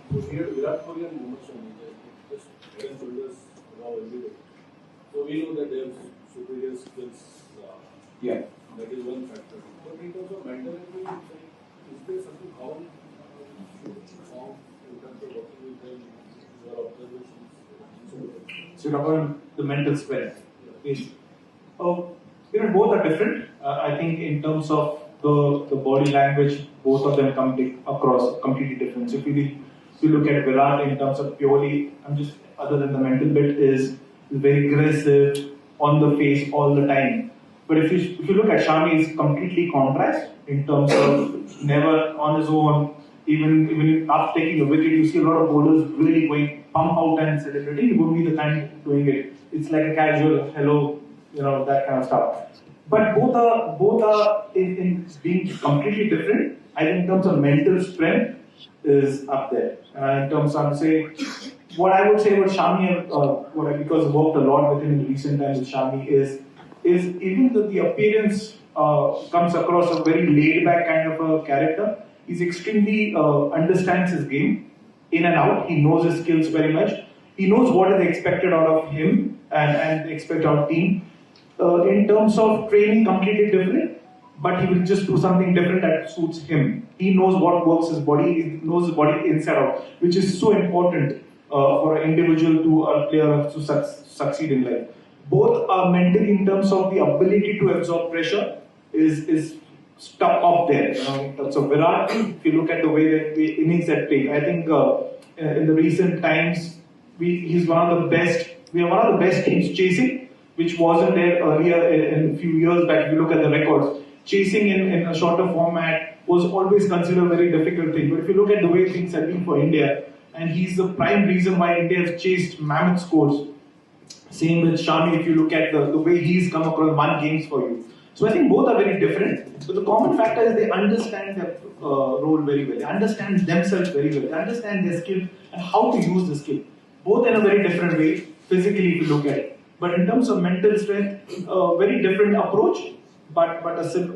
So we had Virat Kohli and Mohammed Shami, just head and shoulders above everybody. So we know that they have superior skills. Yeah. That is one factor. But in terms of mentality, is there something common form in terms of working with them, your observations? So, about the mental strength. Yes. Both are different. I think in terms of the body language, both of them come across completely different. So if you look at Virat in terms of purely, other than the mental bit, is very aggressive, on the face all the time. But if you look at Shami, it's completely contrast in terms of never on his own. Even after taking a wicket, you see a lot of bowlers really going pump out and celebrating. He would be the kind doing it. It's like a casual hello, that kind of stuff. But both are in being completely different. I think in terms of mental strength is up there. In terms of what I would say about Shami, because I worked a lot with him in recent times with Shami is even though the appearance comes across a very laid back kind of a character, he's extremely understands his game in and out. He knows his skills very much. He knows what is expected out of him and expected out of team. In terms of training, completely different, but he will just do something different that suits him. He knows what works his body, he knows his body inside out, which is so important for an individual to a player to succeed in life. Both are mentally in terms of the ability to absorb pressure is stuck up there. In terms of Virat, if you look at the way that the innings that played, I think in the recent times he's one of the best. We are one of the best teams chasing, which wasn't there earlier in a few years back. If you look at the records, chasing in a shorter format was always considered a very difficult thing. But if you look at the way things have been for India, and he's the prime reason why India has chased mammoth scores. Same with Shami, if you look at the way he's come across won games for you. So I think both are very different. But the common factor is they understand their role very well. They understand themselves very well. They understand their skill and how to use the skill. Both in a very different way, physically if you look at it. But in terms of mental strength, very different approach, but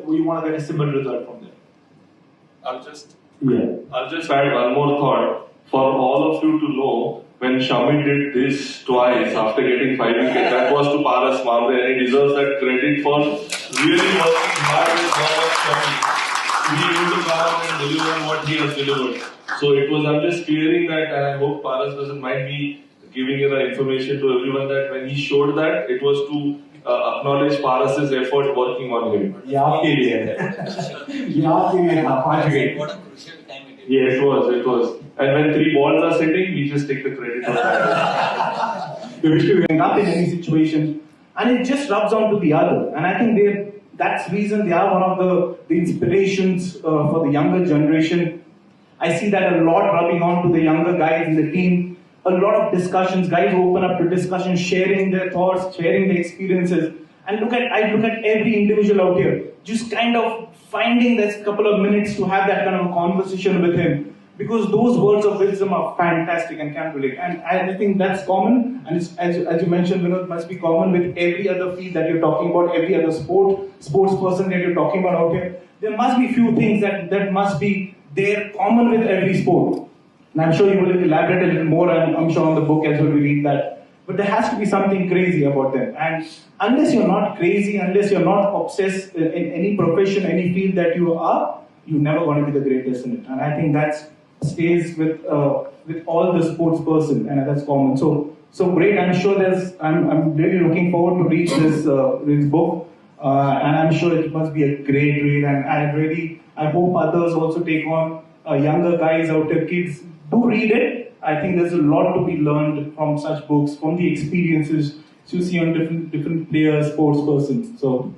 we want to get a similar result from there. I'll just add one more thought. For all of you to know, when Shami did this twice after getting 5 wickets, that was to Mhambrey, and he deserves that credit for really working hard with Mohammed Shami to be able to come and deliver what he has delivered. So I'm just clearing that, and I hope Paras doesn't mind me giving you the information to everyone that when he showed that, it was to acknowledge Paras's effort working on him. What a crucial time it is. Yeah, it was. And when 3 balls are sitting, we just take the credit for that. We wish to end up in any situation, and it just rubs on to the other. And I think that's the reason they are one of the inspirations for the younger generation. I see that a lot rubbing on to the younger guys in the team. A lot of discussions, guys open up to discussion, sharing their thoughts, sharing their experiences. And I look at every individual out here, just kind of finding this couple of minutes to have that kind of a conversation with him. Because those words of wisdom are fantastic and can relate. And I think that's common. And it's, as you mentioned, Vinod, must be common with every other field that you're talking about, every other sports person that you're talking about out here. There must be few things that must be there common with every sport. And I'm sure you will elaborate a little more, I'm sure on the book as well we read that. But there has to be something crazy about them. And unless you're not crazy, unless you're not obsessed in any profession, any field that you are, you're never going to be the greatest in it. And I think that stays with all the sports person, and that's common. So great. I'm sure I'm really looking forward to read this book. And I'm sure it must be a great read. And I hope others also take on younger guys out there, kids. Do read it. I think there's a lot to be learned from such books, from the experiences you see on different players, sports persons. So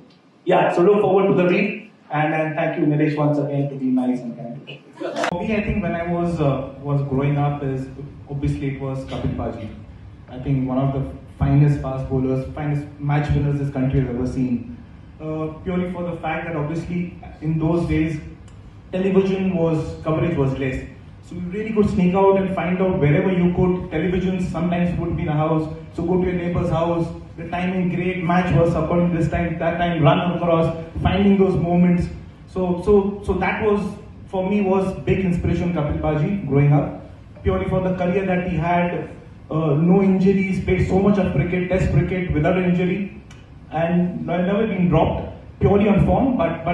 look forward to the read. And thank you, Nilesh, once again to be nice and kind. For me, I think when I was growing up, obviously it was Kapil Paji. I think one of the finest fast bowlers, finest match winners this country has ever seen. Purely for the fact that obviously in those days, television coverage was less. So you really could sneak out and find out wherever you could. Television sometimes would be in a house, so go to your neighbor's house. The timing great, match was according to this time, that time, run across, finding those moments. So that was, for me, was big inspiration, Kapil Paji, growing up. purely for the career that he had. No injuries, played so much of cricket, test cricket without an injury, and never been dropped purely on form, but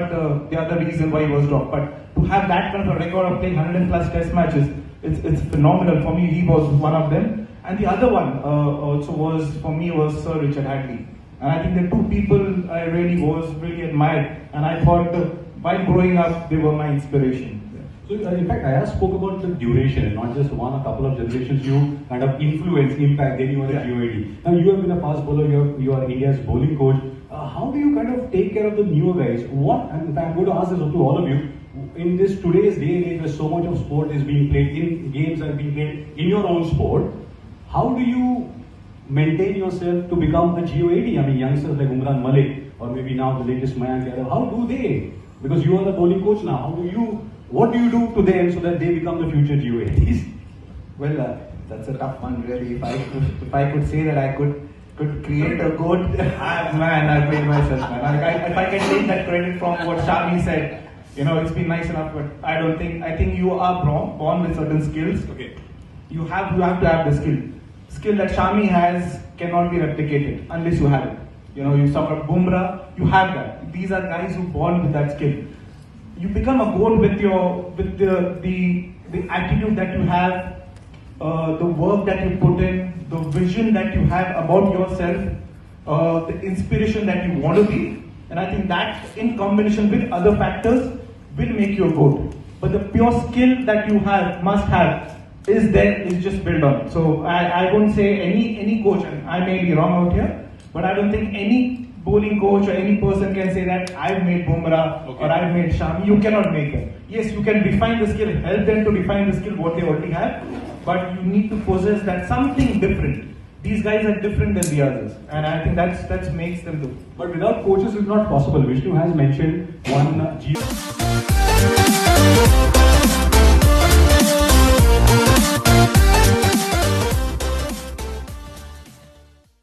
the other reason why he was dropped. But to have that kind of a record of playing 100 plus test matches, it's phenomenal. For me, he was one of them. And the other one also was, for me, was Sir Richard Hadley. And I think the two people I really admired, and I thought while growing up, they were my inspiration. So, in fact, I spoke about the duration, and not just one or couple of generations. You kind of influence, impact, then you are a G.O.A.T. Now, you have been a fast bowler, you are India's bowling coach. How do you kind of take care of the newer guys? And in fact, I'm going to ask this to all of you. In this today's day and age where so much of sport is being played, in games are being played in your own sport, how do you maintain yourself to become a G.O.A.T.? I mean, youngsters like Umran Malik, or maybe now the latest Mayank Yadav, how do they? Because you are the bowling coach now, what do you do to them so that they become the future G.O.A.Ts? Well, that's a tough one, really. If I could say that I could create a GO.A.T, man, I've made myself, man. If I can take that credit from what Shami said, it's been nice enough, but I think you are born with certain skills. Okay. You have to have the skill. Skill that Shami has cannot be replicated unless you have it. You talk about Bumrah, you have that. These are guys who born with that skill. You become a GO.A.T with the attitude that you have, the work that you put in, the vision that you have about yourself, the inspiration that you want to be. And I think that in combination with other factors will make you a GO.A.T. But the pure skill that you must have is just built on. So I won't say any coach, and I may be wrong out here, but I don't think any bowling coach or any person can say that I've made Bumrah or I've made Shami. You cannot make them. Yes, you can define the skill, help them to define the skill what they already have, but you need to possess that something different. These guys are different than the others, and I think that makes them do. But without coaches, it's not possible. Vishnu has mentioned one